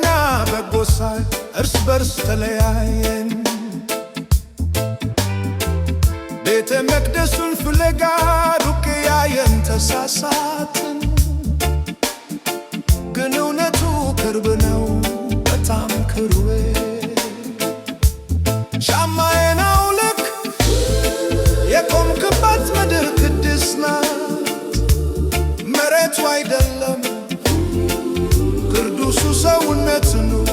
ክፉና በጎ ሳይ እርስ በርስ ተለያየን። ቤተ መቅደሱን ፍለጋ ሩቅ ያየን ተሳሳትን። ግን እውነቱ ቅርብ ነው በጣም ቅርብ። ሻማዬን አውልቅ የቆምክባት ምድር ቅድስት ናት። መሬቱ አይደለም ቅዱሱ ሰውነት ነው።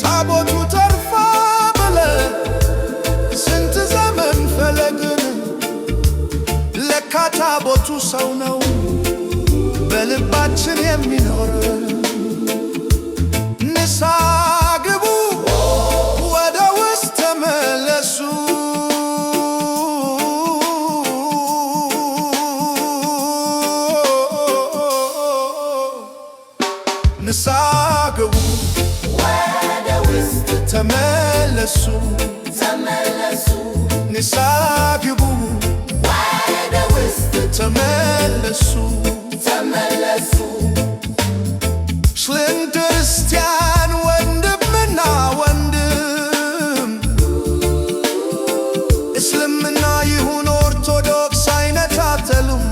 ታቦቱ ተርፋ በለ ስንት ዘመን ፈለግን። ለካ ታቦቱ ሰው ነው በልባችን የሚኖር። ንስሐ ግቡ ወደ ውስጥ ተመለሱ። ንስሐ ግቡ ወደ ውስጥ ተመለሱ። ንስሐ ግቡ ወደ ውስጥ ተመለሱ። ክርስቲያን ወንድምና ወንድም እስልምና ይሁን ኦርቶዶክስ አይነጣጠሉም።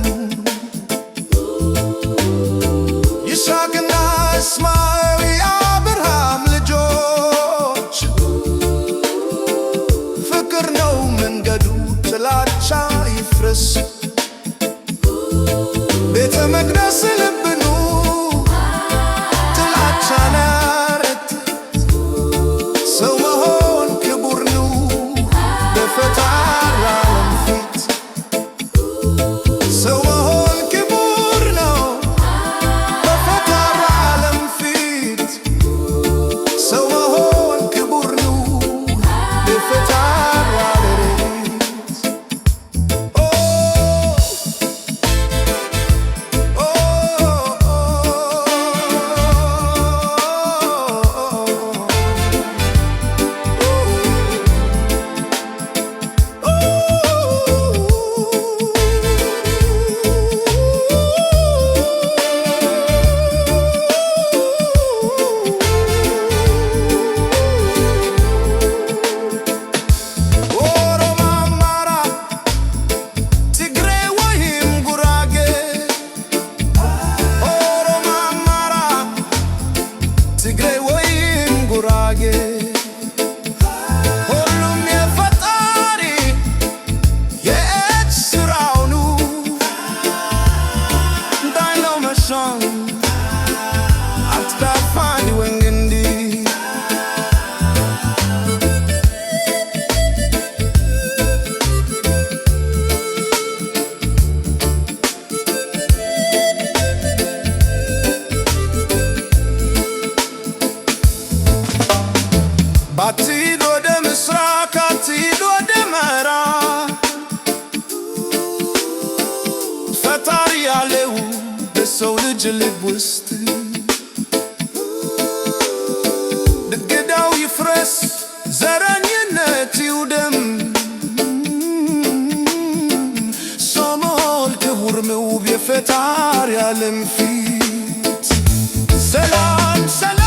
ይስሐቅና እስማኤል የአብርሃም ልጆች ፍቅር ነው መንገዱ ጥላቻ ይፍረስ። ቤተ መቅደስ ልብ ኑ ጥላቻን ያርቅ። ሰው መሆን ክቡር ነው በፈጣሪ ዓለም ፊት። ሰው መሆን ክቡር ነው በፈጣሪ ዓለም ፊት። ሰው መሆን ክቡር ነው በፈጣሪ ዓለም ፊት። ሁሉም የፈጣሪ የእጅ ሥራው ነው። እንዳይለው መሾም አትዳፋኝ ወንግንዲ ባትሂድ ወደ ምስራቅ አትሂድ ወደ ምዕራብ። ፈጣሪ ያለው በሰው ልጅ ልብ ውስጥ ግድግዳው ይፍረስ ዘረኝነት ይውደም። ሰው መሆን ክቡር ነው በፈጣሪ ዓለም ፊት። ሰላም ሰላም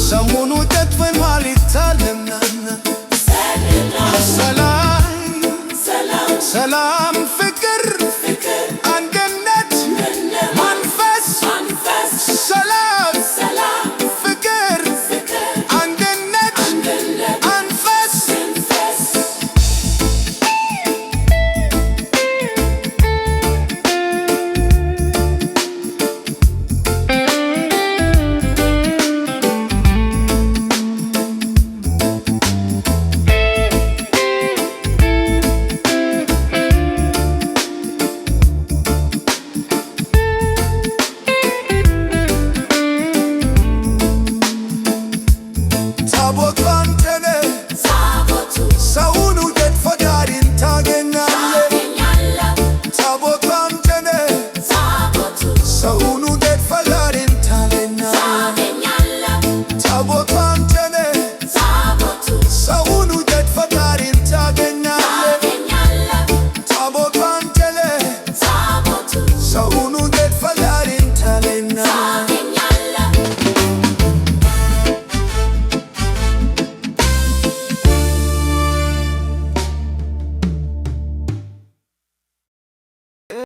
ሰሞኑ ተጥፈን ዋሊታለና ሰላም